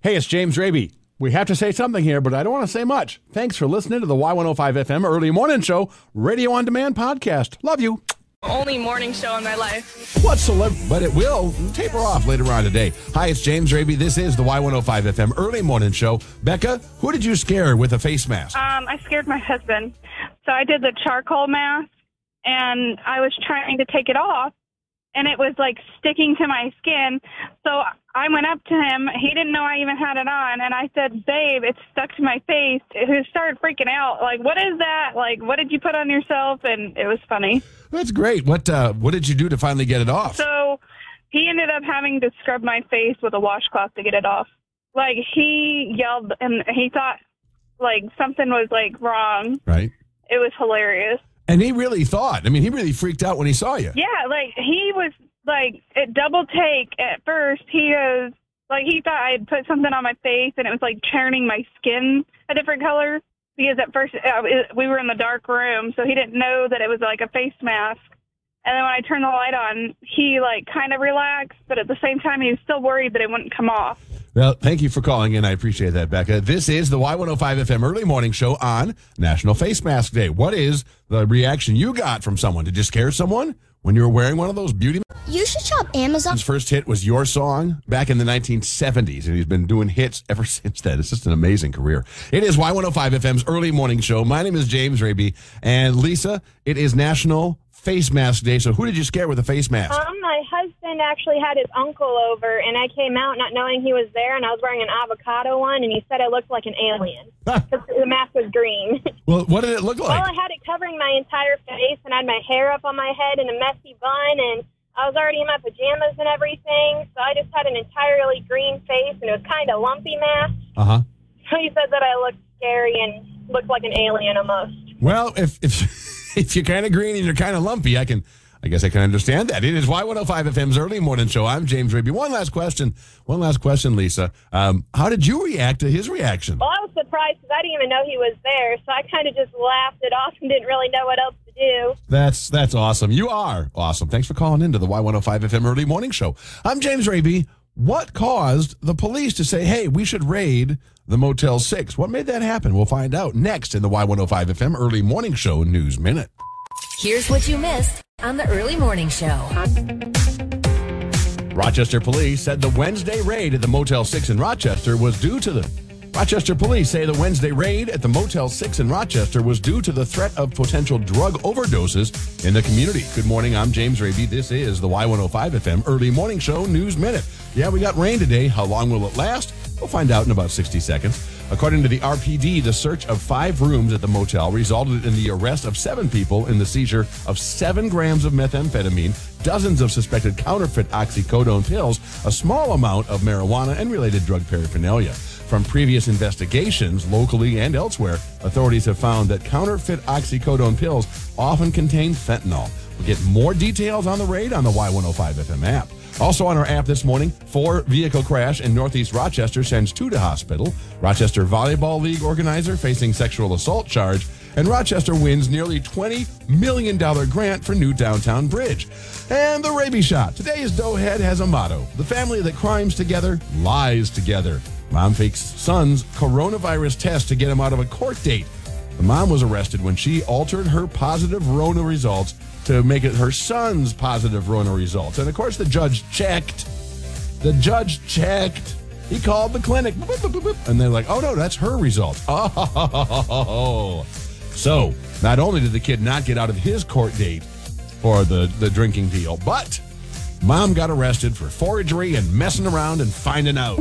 Hey, it's James Raby. We have to say something here, but I don't want to say much. Thanks for listening to the Y105 FM Early Morning Show, Radio On Demand podcast. Love you. Only morning show in my life. But it will taper off later on today. Hi, it's James Raby. This is the Y105 FM Early Morning Show. Becca, who did you scare with a face mask? I scared my husband. So I did the charcoal mask, and I was trying to take it off, and it was like sticking to my skin. So I went up to him. He didn't know I even had it on, and I said, "Babe, it's stuck to my face." He started freaking out. Like, what is that? Like, what did you put on yourself? And it was funny. That's great. What did you do to finally get it off? So he ended up having to scrub my face with a washcloth to get it off. Like, he yelled, and he thought, like, something was, like, wrong. Right. It was hilarious. And he really thought. I mean, he really freaked out when he saw you. Yeah, like, he was, like, at double take at first. He goes, like, he thought I had put something on my face, and it was, like, turning my skin a different color. Because at first, we were in the dark room, so he didn't know that it was, like, a face mask. And then when I turned the light on, he, like, kind of relaxed, but at the same time, he was still worried that it wouldn't come off. Well, thank you for calling in. I appreciate that, Becca. This is the Y105 FM Early Morning Show on National Face Mask Day. What is the reaction you got from someone? Did you scare someone when you were wearing one of those beauty masks? You should shop Amazon. His first hit was Your Song back in the 1970s, and he's been doing hits ever since then. It's just an amazing career. It is Y105 FM's Early Morning Show. My name is James Raby, and Lisa, it is National Face Mask Day. So who did you scare with a face mask? My husband actually had his uncle over, and I came out not knowing he was there, and I was wearing an avocado one, and he said I looked like an alien because the mask was green. Well, what did it look like? Well, I had it covering my entire face, and I had my hair up on my head in a messy bun, and I was already in my pajamas and everything, so I just had an entirely green face, and it was kind of lumpy mask. Uh-huh. So he said that I looked scary and looked like an alien almost. Well, if you're kind of green and you're kind of lumpy, I guess I can understand that. It is Y105 FM's Early Morning Show. I'm James Raby. One last question, Lisa. How did you react to his reaction? Well, I was surprised because I didn't even know he was there, so I kind of just laughed it off and didn't really know what else to do. That's awesome. You are awesome. Thanks for calling into the Y105 FM Early Morning Show. I'm James Raby. What caused the police to say, hey, we should raid the Motel 6? What made that happen? We'll find out next in the Y105 FM Early Morning Show News Minute. Here's what you missed on the Early Morning Show. Rochester police said the Wednesday raid at the Motel 6 in Rochester was due to the... Rochester police say the Wednesday raid at the Motel 6 in Rochester was due to the threat of potential drug overdoses in the community. Good morning, I'm James Raby. This is the Y105 FM Early Morning Show News Minute. Yeah, we got rain today. How long will it last? We'll find out in about 60 seconds. According to the RPD, the search of 5 rooms at the motel resulted in the arrest of 7 people in the seizure of 7 grams of methamphetamine, dozens of suspected counterfeit oxycodone pills, a small amount of marijuana, and related drug paraphernalia. From previous investigations, locally and elsewhere, authorities have found that counterfeit oxycodone pills often contain fentanyl. We'll get more details on the raid on the Y105 FM app. Also on our app this morning, 4 vehicle crash in Northeast Rochester sends 2 to hospital. Rochester Volleyball League organizer facing sexual assault charge. And Rochester wins nearly $20 million grant for new downtown bridge. And the Raby Shot. Today's Doughhead has a motto. The family that crimes together lies together. Mom fakes son's coronavirus test to get him out of a court date. The mom was arrested when she altered her positive Rona results to make it her son's positive Rona results. And, of course, the judge checked. He called the clinic. And they're like, oh, no, that's her results. Oh. So, not only did the kid not get out of his court date for the drinking deal, but mom got arrested for forgery and messing around and finding out.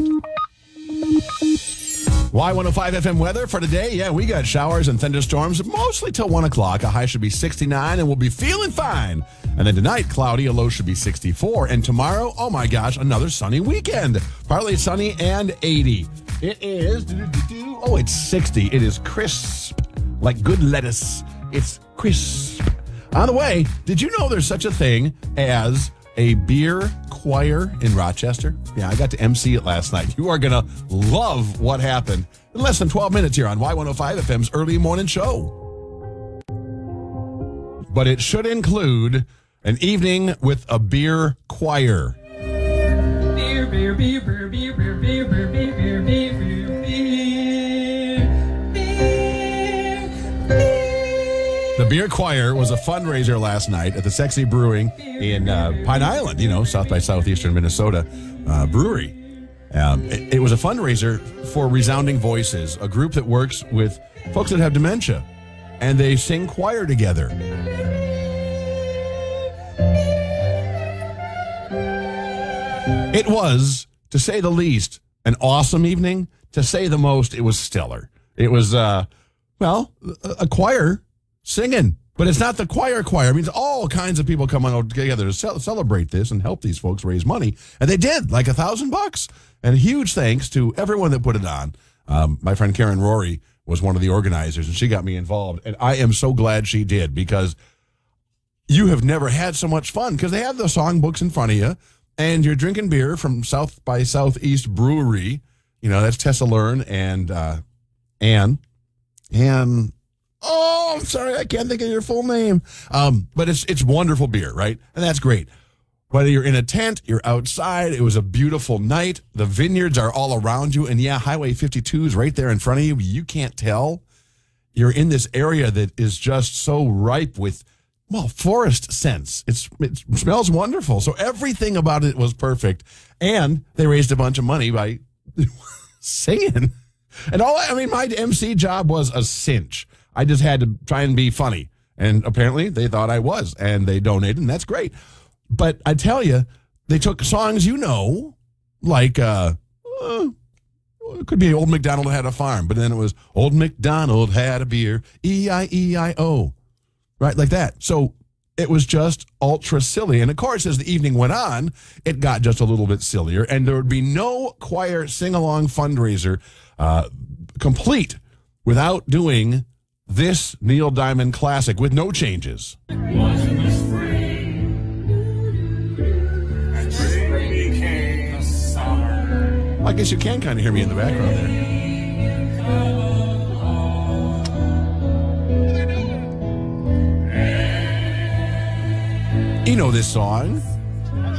Y105 FM weather for today. Yeah, we got showers and thunderstorms mostly till 1 o'clock. A high should be 69 and we'll be feeling fine. And then tonight, cloudy, a low should be 64. And tomorrow, oh my gosh, another sunny weekend. Partly sunny and 80. It is, it's 60. It is crisp, like good lettuce. It's crisp. On the way, did you know there's such a thing as a beer choir in Rochester? Yeah, I got to MC it last night. You are going to love what happened in less than 12 minutes here on Y105 FM's Early Morning Show. But it should include an evening with a beer choir. Beer, beer, beer, beer, beer, beer, beer, beer, beer, beer. The Beer Choir was a fundraiser last night at the Sexy Brewing in Pine Island, South by Southeastern Minnesota brewery. It was a fundraiser for Resounding Voices, a group that works with folks that have dementia, and they sing choir together. It was, to say the least, an awesome evening. To say the most, it was stellar. It was, a choir singing. But it's not the choir. It means all kinds of people coming out together to celebrate this and help these folks raise money. And they did, like $1,000. And huge thanks to everyone that put it on. My friend Karen Rory was one of the organizers, and she got me involved. And I am so glad she did, because you have never had so much fun, because they have the songbooks in front of you, and you're drinking beer from South by Southeast Brewery. That's Tessa Learn and Anne. Oh, I'm sorry, I can't think of your full name. But it's wonderful beer, right? And that's great. Whether you're in a tent, you're outside, it was a beautiful night. The vineyards are all around you. And yeah, Highway 52 is right there in front of you. You can't tell. You're in this area that is just so ripe with, forest scents. It smells wonderful. So everything about it was perfect. And they raised a bunch of money by singing. And my MC job was a cinch. I just had to try and be funny. And apparently they thought I was, and they donated, and that's great. But I tell you, they took songs like, it could be Old MacDonald Had a Farm, but then it was Old MacDonald Had a Beer, E-I-E-I-O, right, like that. So it was just ultra silly. And of course, as the evening went on, it got just a little bit sillier, and there would be no choir sing-along fundraiser complete without doing this Neil Diamond classic with no changes. I guess you can kind of hear me in the background there. You know this song.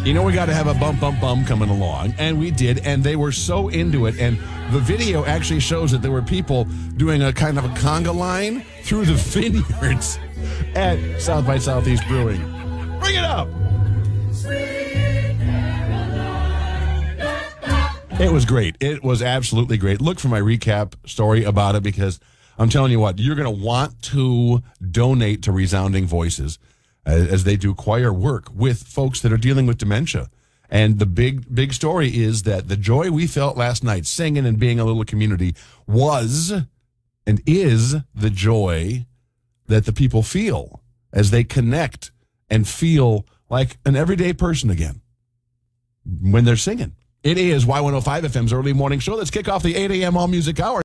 We got to have a bump, bump, bump coming along. And we did, and they were so into it. And the video actually shows that there were people doing a kind of a conga line through the vineyards at South by Southeast Brewing. Bring it up! It was great. It was absolutely great. Look for my recap story about it, because I'm telling you what, you're going to want to donate to Resounding Voices as they do choir work with folks that are dealing with dementia. And the big story is that the joy we felt last night singing and being a little community was and is the joy that the people feel as they connect and feel like an everyday person again when they're singing. It is Y105 FM's early morning show. Let's kick off the 8 a.m. All Music Hour.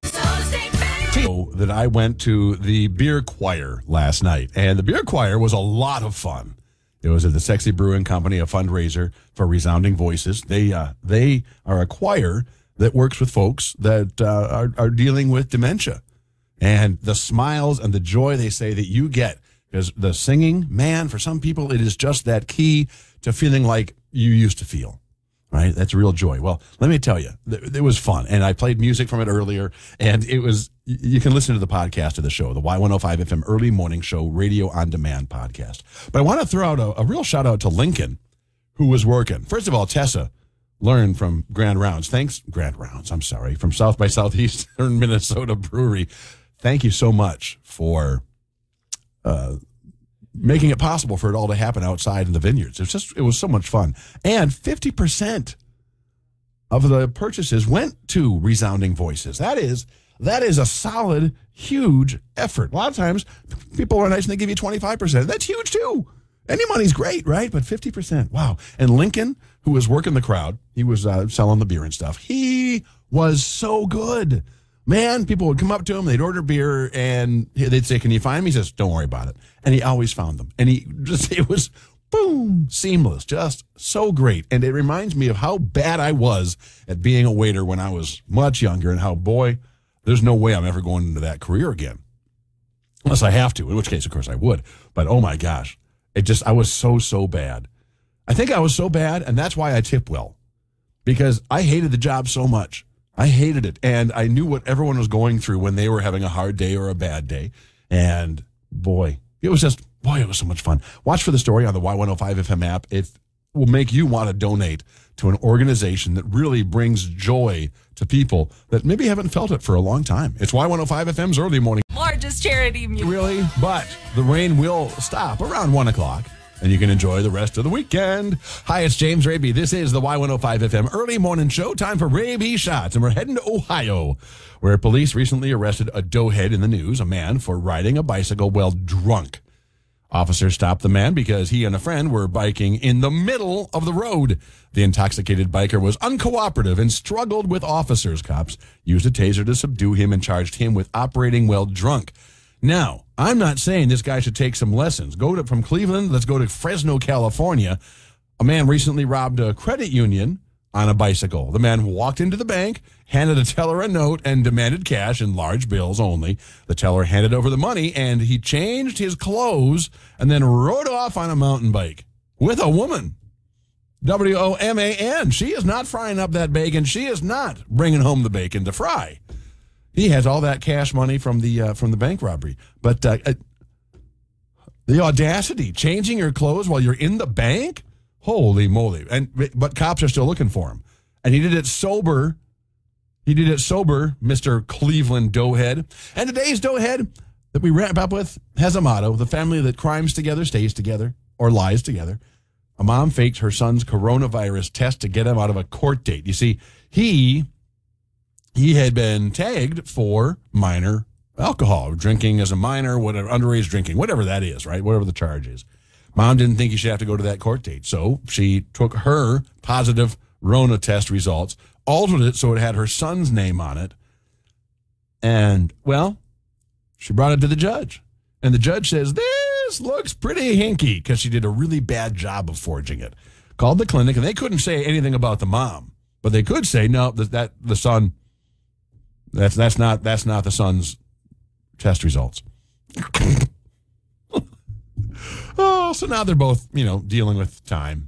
That I went to the Beer Choir last night, and the Beer Choir was a lot of fun. It was at the Sexy Brewing Company, a fundraiser for Resounding Voices. They are a choir that works with folks that are dealing with dementia, and the smiles and the joy they say that you get, because the singing, man, for some people it is just that key to feeling like you used to feel. Right? That's real joy. Well, let me tell you, it was fun. And I played music from it earlier, and you can listen to the podcast of the show, the Y105 FM Early Morning Show Radio on Demand podcast. But I want to throw out a real shout out to Lincoln, who was working. First of all, Tessa Learn from Grand Rounds, from South by Southeastern Minnesota Brewery. Thank you so much for making it possible for it all to happen outside in the vineyards. It was so much fun. And 50% of the purchases went to Resounding Voices. That is a solid, huge effort. A lot of times people are nice and they give you 25%. That's huge too. Any money's great, right? But 50%, wow. And Lincoln, who was working the crowd, he was selling the beer and stuff. He was so good. Man, people would come up to him, they'd order beer, and they'd say, "Can you find me?" He says, "Don't worry about it." And he always found them. And it was, boom, seamless, just so great. And it reminds me of how bad I was at being a waiter when I was much younger, and how, boy, there's no way I'm ever going into that career again. Unless I have to, in which case, of course, I would. But, oh, my gosh, I was so bad. I think I was so bad, and that's why I tip well, because I hated the job so much. I hated it, and I knew what everyone was going through when they were having a hard day or a bad day. And, boy, It was just, boy, it was so much fun. Watch for the story on the Y105 FM app. It will make you want to donate to an organization that really brings joy to people that maybe haven't felt it for a long time. It's Y105 FM's early morning. Largest charity music. Really? But the rain will stop around 1 o'clock, and you can enjoy the rest of the weekend. Hi, it's James Raby. This is the Y105 FM early morning show. Time for Raby Shots, and we're heading to Ohio, where police recently arrested a doughhead in the news, a man for riding a bicycle while drunk. Officers stopped the man because he and a friend were biking in the middle of the road. The intoxicated biker was uncooperative and struggled with officers. Cops used a taser to subdue him and charged him with operating while drunk. Now, I'm not saying this guy should take some lessons. From Cleveland, let's go to Fresno, California. A man recently robbed a credit union on a bicycle. The man walked into the bank, handed a teller a note, and demanded cash in large bills only. The teller handed over the money, and he changed his clothes and then rode off on a mountain bike with a woman. WOMAN. She is not frying up that bacon. She is not bringing home the bacon to fry. He has all that cash money from the bank robbery. But the audacity, changing your clothes while you're in the bank? Holy moly. But cops are still looking for him. And he did it sober. Mr. Cleveland Doughhead. And today's Doughhead that we wrap up with has a motto: the family that crimes together stays together, or lies together. A mom faked her son's coronavirus test to get him out of a court date. You see, he had been tagged for minor alcohol, drinking as a minor, whatever, underage drinking, whatever that is, right? Whatever the charge is. Mom didn't think he should have to go to that court date, so she took her positive Rona test results, altered it so it had her son's name on it, and, well, she brought it to the judge. And the judge says, this looks pretty hinky, because she did a really bad job of forging it. Called the clinic, and they couldn't say anything about the mom, but they could say, no, that the son, that's not the son's test results. Oh, so now they're both, dealing with time.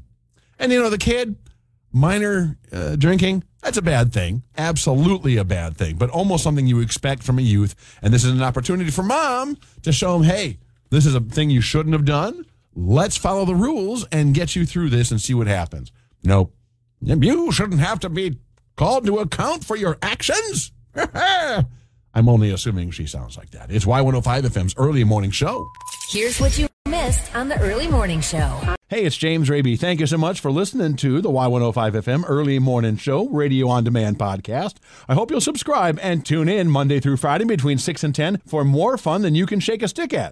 And, the kid, minor drinking, that's a bad thing. Absolutely a bad thing, but almost something you expect from a youth. And this is an opportunity for mom to show him, hey, this is a thing you shouldn't have done. Let's follow the rules and get you through this and see what happens. Nope. You shouldn't have to be called to account for your actions. I'm only assuming she sounds like that. It's Y105 FM's early morning show. Here's what you missed on the early morning show. Hey, it's James Raby. Thank you so much for listening to the Y105 FM early morning show, radio on demand podcast. I hope you'll subscribe and tune in Monday through Friday between 6 and 10 for more fun than you can shake a stick at.